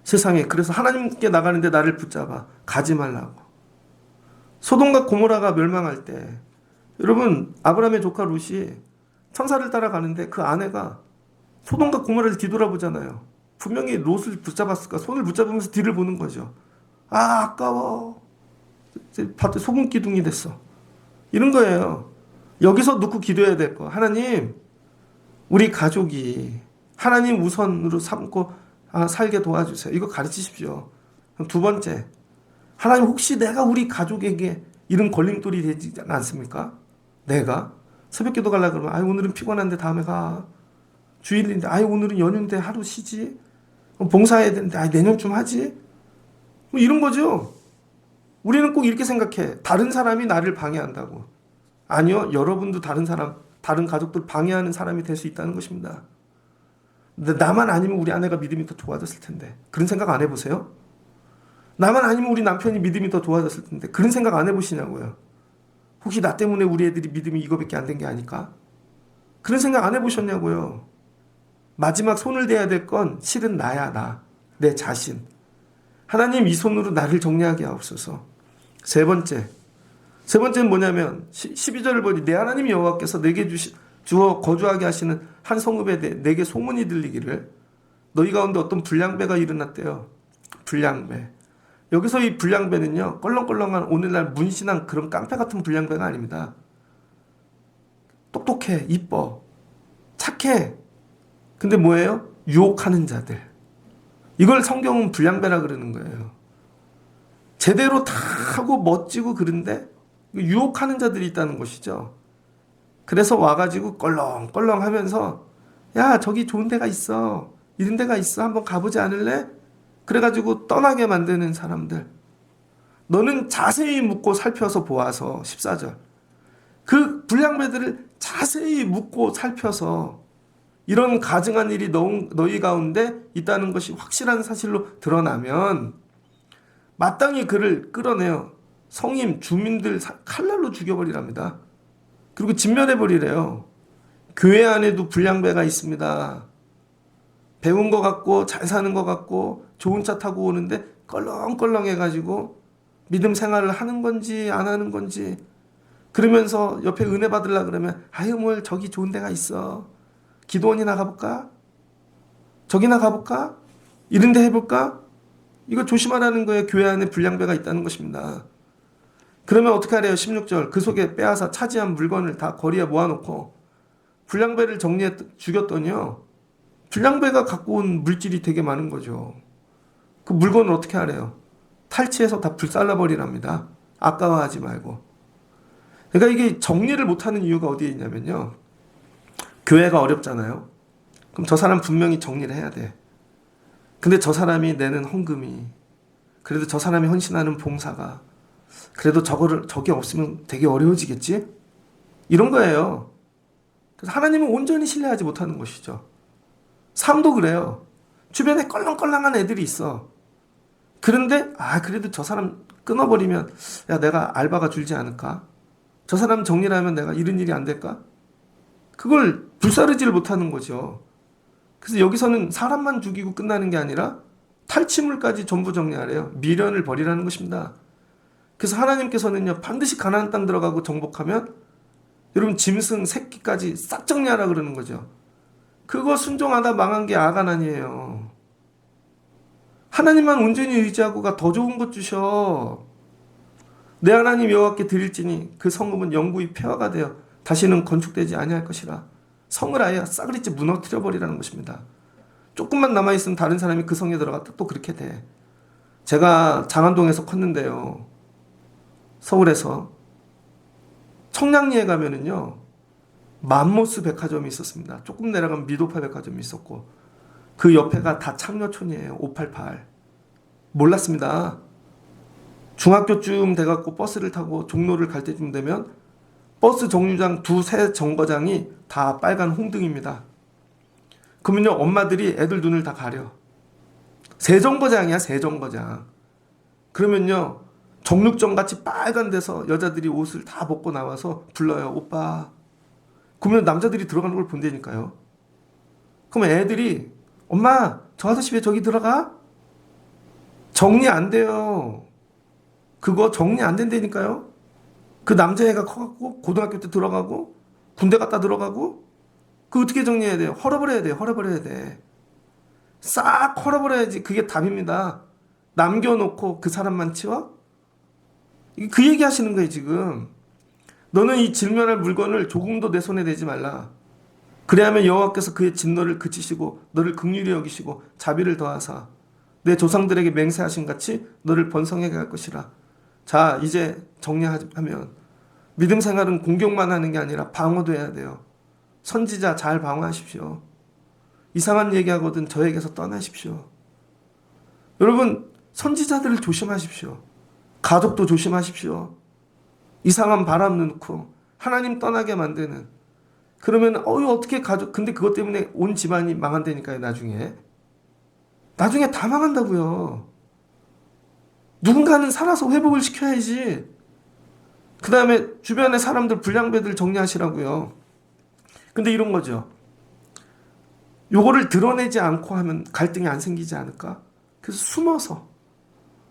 세상에. 그래서 하나님께 나가는데 나를 붙잡아. 가지 말라고. 소돔과 고모라가 멸망할 때 여러분 아브라함의 조카 롯이 천사를 따라가는데 그 아내가 소돔과 고모라를 뒤돌아보잖아요. 분명히 롯을 붙잡았을까? 손을 붙잡으면서 뒤를 보는 거죠. 아까워. 밭에 소금 기둥이 됐어. 이런 거예요. 여기서 놓고 기도해야 될 거. 하나님, 우리 가족이 하나님 우선으로 삼고 살게 도와주세요. 이거 가르치십시오. 두 번째, 하나님 혹시 내가 우리 가족에게 이런 걸림돌이 되지 않습니까? 내가 새벽기도 가려고 그러면 오늘은 피곤한데 다음에 가. 주일인데 오늘은 연휴인데 하루 쉬지. 봉사해야 되는데 내년쯤 하지. 뭐 이런 거죠. 우리는 꼭 이렇게 생각해. 다른 사람이 나를 방해한다고. 아니요. 여러분도 다른 가족들 방해하는 사람이 될 수 있다는 것입니다. 근데 나만 아니면 우리 아내가 믿음이 더 좋아졌을 텐데. 그런 생각 안 해보세요? 나만 아니면 우리 남편이 믿음이 더 좋아졌을 텐데. 그런 생각 안 해보시냐고요. 혹시 나 때문에 우리 애들이 믿음이 이거밖에 안 된 게 아닐까? 그런 생각 안 해보셨냐고요. 마지막 손을 대야 될 건 실은 나야. 내 자신. 하나님 이 손으로 나를 정리하게 하옵소서. 세 번째는 뭐냐면 12절을 보니 내 하나님 여호와께서 내게 주어 거주하게 하시는 한 성읍에 대해 내게 소문이 들리기를 너희 가운데 어떤 불량배가 일어났대요. 불량배. 여기서 이 불량배는요, 껄렁껄렁한 오늘날 문신한 그런 깡패 같은 불량배가 아닙니다. 똑똑해, 이뻐, 착해. 근데 뭐예요? 유혹하는 자들. 이걸 성경은 불량배라 그러는 거예요. 제대로 다 하고 멋지고 그런데 유혹하는 자들이 있다는 것이죠. 그래서 와가지고 껄렁껄렁 하면서 야 저기 좋은 데가 있어, 이런 데가 있어, 한번 가보지 않을래? 그래가지고 떠나게 만드는 사람들. 너는 자세히 묻고 살펴서 보아서 14절 그 불량배들을 자세히 묻고 살펴서 이런 가증한 일이 너희 가운데 있다는 것이 확실한 사실로 드러나면 마땅히 그를 끌어내어 성임 주민들 칼날로 죽여버리랍니다. 그리고 진멸해버리래요. 교회 안에도 불량배가 있습니다. 배운 것 같고 잘 사는 것 같고 좋은 차 타고 오는데 껄렁껄렁 해가지고 믿음 생활을 하는 건지 안 하는 건지, 그러면서 옆에 은혜 받으려 그러면 아유 뭘 저기 좋은 데가 있어, 기도원이나 가볼까? 저기나 가볼까? 이런 데 해볼까? 이거 조심하라는 거예요. 교회 안에 불량배가 있다는 것입니다. 그러면 어떻게 하래요? 16절 그 속에 빼앗아 차지한 물건을 다 거리에 모아놓고 불량배를 정리해 죽였더니요, 불량배가 갖고 온 물질이 되게 많은 거죠. 그 물건을 어떻게 하래요? 탈취해서 다 불살라버리랍니다. 아까워하지 말고. 그러니까 이게 정리를 못하는 이유가 어디에 있냐면요, 교회가 어렵잖아요. 그럼 저 사람 분명히 정리를 해야 돼. 근데 저 사람이 내는 헌금이, 그래도 저 사람이 헌신하는 봉사가, 그래도 저게 없으면 되게 어려워지겠지? 이런 거예요. 그래서 하나님은 온전히 신뢰하지 못하는 것이죠. 삶도 그래요. 주변에 껄렁껄렁한 애들이 있어. 그런데 그래도 저 사람 끊어버리면 내가 알바가 줄지 않을까? 저 사람 정리를 하면 내가 이런 일이 안 될까? 그걸 불사르지를 못하는 거죠. 그래서 여기서는 사람만 죽이고 끝나는 게 아니라 탈취물까지 전부 정리하래요. 미련을 버리라는 것입니다. 그래서 하나님께서는요, 반드시 가나안 땅 들어가고 정복하면 여러분 짐승 새끼까지 싹 정리하라 그러는 거죠. 그거 순종하다 망한 게 아간 아니에요. 하나님만 온전히 의지하고가 더 좋은 것 주셔. 내 하나님 여호와께 드릴지니 그 성읍은 영구히 폐허가 되어 다시는 건축되지 아니할 것이라. 성을 아예 싸그리째 무너뜨려 버리라는 것입니다. 조금만 남아있으면 다른 사람이 그 성에 들어갔다 또 그렇게 돼. 제가 장안동에서 컸는데요, 서울에서 청량리에 가면은요, 맘모스 백화점이 있었습니다. 조금 내려가면 미도파 백화점이 있었고, 그 옆에가 다 창녀촌이에요. 588. 몰랐습니다. 중학교쯤 돼갖고 버스를 타고 종로를 갈 때쯤 되면 버스 정류장 두세 정거장이 다 빨간 홍등입니다. 그러면요, 엄마들이 애들 눈을 다 가려. 세 정거장이야, 세 정거장. 그러면요, 정육점 같이 빨간 데서 여자들이 옷을 다 벗고 나와서 불러요. 오빠. 그러면 남자들이 들어가는 걸 본다니까요. 그러면 애들이 엄마 저 아저씨 왜 저기 들어가? 정리 안 돼요. 그거 정리 안 된다니까요. 그 남자애가 커갖고 고등학교 때 들어가고 군대 갔다 들어가고, 그 어떻게 정리해야 돼요? 헐어버려야 돼요. 헐어버려야 돼. 싹 헐어버려야지 그게 답입니다. 남겨놓고 그 사람만 치워? 그 얘기 하시는 거예요 지금. 너는 이 질면할 물건을 조금도 내 손에 내지 말라. 그래야면 여호와께서 그의 진노를 그치시고 너를 긍휼히 여기시고 자비를 더하사 내 조상들에게 맹세하신 같이 너를 번성하게 할 것이라. 자, 이제 정리하면 믿음 생활은 공격만 하는 게 아니라 방어도 해야 돼요. 선지자 잘 방어하십시오. 이상한 얘기하거든 저에게서 떠나십시오. 여러분, 선지자들을 조심하십시오. 가족도 조심하십시오. 이상한 바람 넣고 하나님 떠나게 만드는. 그러면 어떻게 가족, 근데 그것 때문에 온 집안이 망한다니까요. 나중에 다 망한다고요. 누군가는 살아서 회복을 시켜야지. 그 다음에 주변의 사람들 불량배들 정리하시라고요. 근데 이런 거죠. 요거를 드러내지 않고 하면 갈등이 안 생기지 않을까? 그래서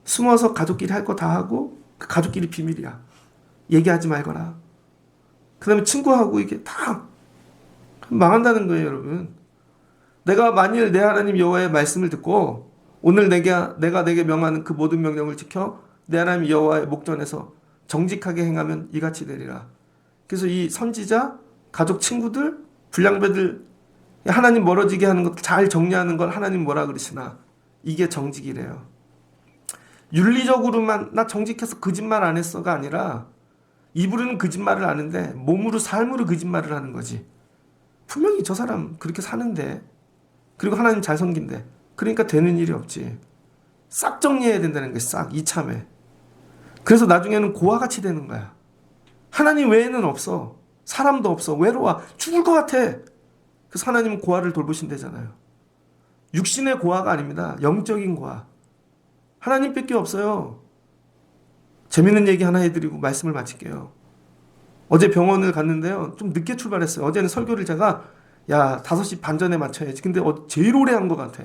숨어서 가족끼리 할 거 다 하고, 그 가족끼리 비밀이야. 얘기하지 말거라. 그 다음에 친구하고 이게 다 망한다는 거예요, 여러분. 내가 만일 내 하나님 여호와의 말씀을 듣고 오늘 내가 내게 명하는 그 모든 명령을 지켜 내 하나님 여호와의 목전에서 정직하게 행하면 이같이 되리라. 그래서 이 선지자, 가족, 친구들, 불량배들 하나님 멀어지게 하는 것 잘 정리하는 걸 하나님 뭐라 그러시나? 이게 정직이래요. 윤리적으로만 나 정직해서 거짓말 안 했어가 아니라 입으로는 거짓말을 아는데 몸으로 삶으로 거짓말을 하는 거지. 분명히 저 사람 그렇게 사는데, 그리고 하나님 잘 섬긴데, 그러니까 되는 일이 없지. 싹 정리해야 된다는 거야. 싹 이참에. 그래서 나중에는 고와 같이 되는 거야. 하나님 외에는 없어. 사람도 없어. 외로워. 죽을 것 같아. 그래서 하나님은 고아를 돌보신대잖아요. 육신의 고아가 아닙니다. 영적인 고아. 하나님밖에 없어요. 재밌는 얘기 하나 해드리고 말씀을 마칠게요. 어제 병원을 갔는데요. 좀 늦게 출발했어요. 어제는 설교를 제가 5시 반 전에 마쳐야지. 근데 제일 오래 한 것 같아.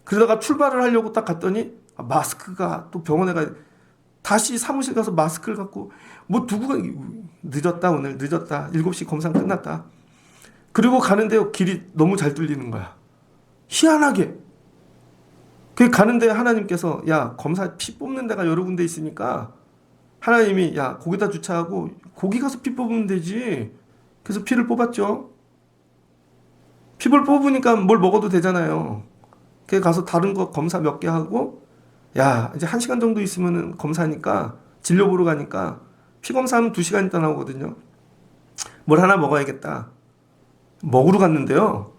그러다가 출발을 하려고 딱 갔더니 마스크가 또 병원에 다시 사무실 가서 마스크를 갖고 뭐 두고 늦었다. 오늘 늦었다. 7시 검사 끝났다. 그리고 가는데요. 길이 너무 잘 뚫리는 거야. 희한하게. 그 가는데 하나님께서 검사 피 뽑는 데가 여러 군데 있으니까 하나님이 거기다 주차하고 거기 가서 피 뽑으면 되지. 그래서 피를 뽑았죠. 피를 뽑으니까 뭘 먹어도 되잖아요. 그래서 가서 다른 거 검사 몇 개 하고 이제 1시간 정도 있으면 검사니까 진료 보러 가니까 피 검사하면 2시간 있다 나오거든요. 뭘 하나 먹어야겠다. 먹으러 갔는데요.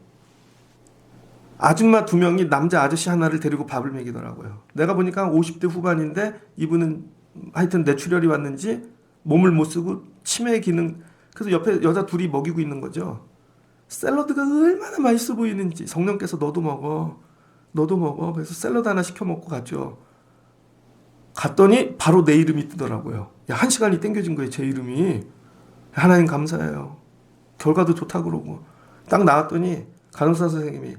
아줌마 2명이 남자 아저씨 하나를 데리고 밥을 먹이더라고요. 내가 보니까 50대 후반인데 이분은 하여튼 뇌출혈이 왔는지 몸을 못 쓰고 치매 기능, 그래서 옆에 여자 둘이 먹이고 있는 거죠. 샐러드가 얼마나 맛있어 보이는지 성령께서 너도 먹어. 그래서 샐러드 하나 시켜 먹고 갔죠. 갔더니 바로 내 이름이 뜨더라고요. 1시간이 땡겨진 거예요. 제 이름이. 하나님 감사해요. 결과도 좋다 그러고 딱 나왔더니 간호사 선생님이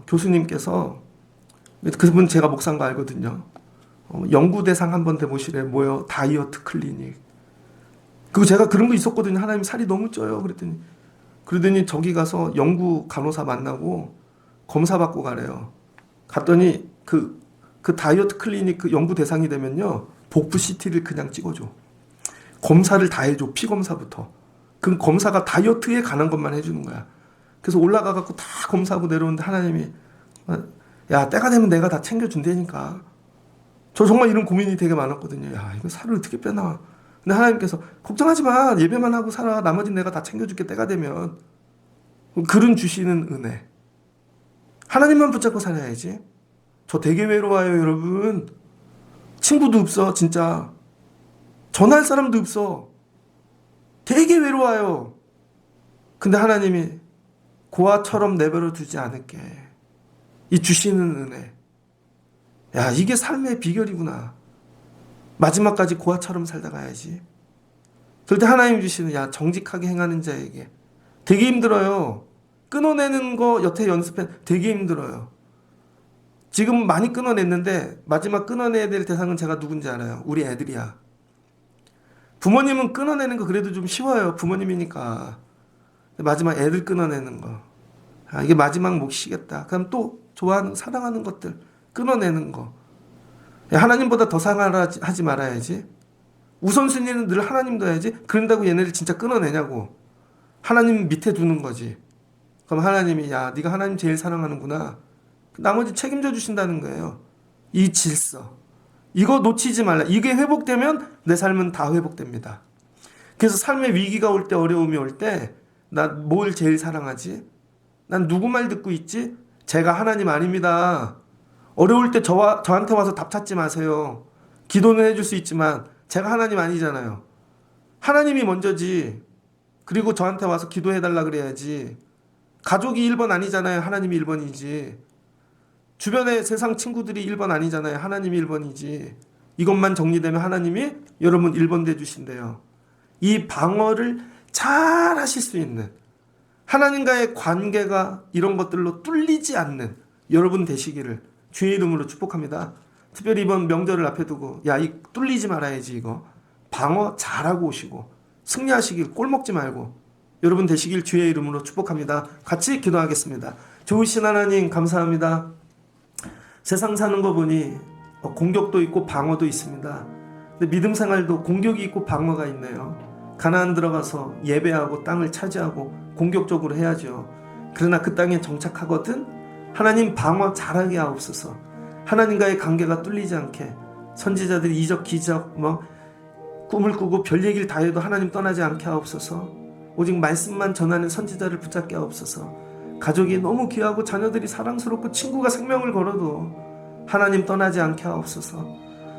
교수님께서, 그분 제가 목사인 거 알거든요. 연구 대상 한번 돼보시래. 뭐요? 다이어트 클리닉. 그리고 제가 그런 거 있었거든요. 하나님 살이 너무 쪄요. 그러더니 저기 가서 연구 간호사 만나고 검사 받고 가래요. 갔더니 그 다이어트 클리닉 그 연구 대상이 되면요, 복부 CT를 그냥 찍어줘. 검사를 다 해줘. 피 검사부터. 그 검사가 다이어트에 관한 것만 해주는 거야. 그래서 올라가갖고 다 검사하고 내려오는데 하나님이 때가 되면 내가 다 챙겨준다니까. 저 정말 이런 고민이 되게 많았거든요. 이거 살을 어떻게 빼나. 근데 하나님께서 걱정하지 마. 예배만 하고 살아. 나머지는 내가 다 챙겨줄게. 때가 되면. 그런 주시는 은혜. 하나님만 붙잡고 살아야지. 저 되게 외로워요, 여러분. 친구도 없어, 진짜. 전화할 사람도 없어. 되게 외로워요. 근데 하나님이 고아처럼 내버려 두지 않을게. 이 주시는 은혜. 이게 삶의 비결이구나. 마지막까지 고아처럼 살다 가야지. 그럴 때 하나님 주시는 정직하게 행하는 자에게 되게 힘들어요. 끊어내는 거 여태 연습해 되게 힘들어요. 지금 많이 끊어냈는데 마지막 끊어내야 될 대상은 제가 누군지 알아요. 우리 애들이야. 부모님은 끊어내는 거 그래도 좀 쉬워요. 부모님이니까. 마지막 애들 끊어내는 거. 이게 마지막 몫이겠다. 그럼 또 좋아하는, 사랑하는 것들 끊어내는 거. 하나님보다 더 사랑하지 말아야지. 우선순위는 늘 하나님 둬야지. 그런다고 얘네를 진짜 끊어내냐고. 하나님 밑에 두는 거지. 그럼 하나님이 네가 하나님 제일 사랑하는구나. 나머지 책임져 주신다는 거예요. 이 질서. 이거 놓치지 말라. 이게 회복되면 내 삶은 다 회복됩니다. 그래서 삶의 위기가 올 때, 어려움이 올 때 나 뭘 제일 사랑하지? 난 누구 말 듣고 있지? 제가 하나님 아닙니다. 어려울 때 저한테 와서 답 찾지 마세요. 기도는 해줄 수 있지만 제가 하나님 아니잖아요. 하나님이 먼저지. 그리고 저한테 와서 기도해달라 그래야지. 가족이 1번 아니잖아요. 하나님이 1번이지. 주변의 세상 친구들이 1번 아니잖아요. 하나님이 1번이지. 이것만 정리되면 하나님이 여러분 1번 돼주신대요. 이 방어를 잘 하실 수 있는, 하나님과의 관계가 이런 것들로 뚫리지 않는 여러분 되시기를 주의 이름으로 축복합니다. 특별히 이번 명절을 앞에 두고 이 뚫리지 말아야지. 이거 방어 잘하고 오시고 승리하시길, 꼴 먹지 말고 여러분 되시길 주의 이름으로 축복합니다. 같이 기도하겠습니다. 좋으신 하나님 감사합니다. 세상 사는 거 보니 공격도 있고 방어도 있습니다. 근데 믿음 생활도 공격이 있고 방어가 있네요. 가나안 들어가서 예배하고 땅을 차지하고 공격적으로 해야죠. 그러나 그 땅에 정착하거든 하나님 방어 잘하게 하옵소서. 하나님과의 관계가 뚫리지 않게 선지자들이 이적 기적 꿈을 꾸고 별 얘기를 다 해도 하나님 떠나지 않게 하옵소서. 오직 말씀만 전하는 선지자를 붙잡게 하옵소서. 가족이 너무 귀하고 자녀들이 사랑스럽고 친구가 생명을 걸어도 하나님 떠나지 않게 하옵소서.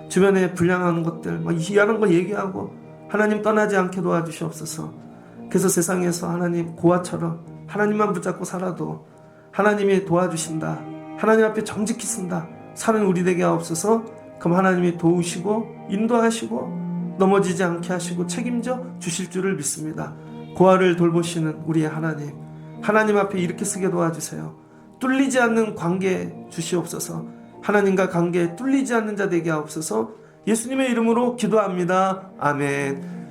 주변에 불량한 것들 희한한 거 얘기하고 하나님 떠나지 않게 도와주시옵소서. 그래서 세상에서 하나님 고아처럼 하나님만 붙잡고 살아도 하나님이 도와주신다, 하나님 앞에 정직히 쓴다 사는 우리 되게 하옵소서. 그럼 하나님이 도우시고 인도하시고 넘어지지 않게 하시고 책임져 주실 줄을 믿습니다. 고아를 돌보시는 우리의 하나님, 하나님 앞에 이렇게 쓰게 도와주세요. 뚫리지 않는 관계 주시옵소서. 하나님과 관계에 뚫리지 않는 자 되게 하옵소서. 예수님의 이름으로 기도합니다. 아멘.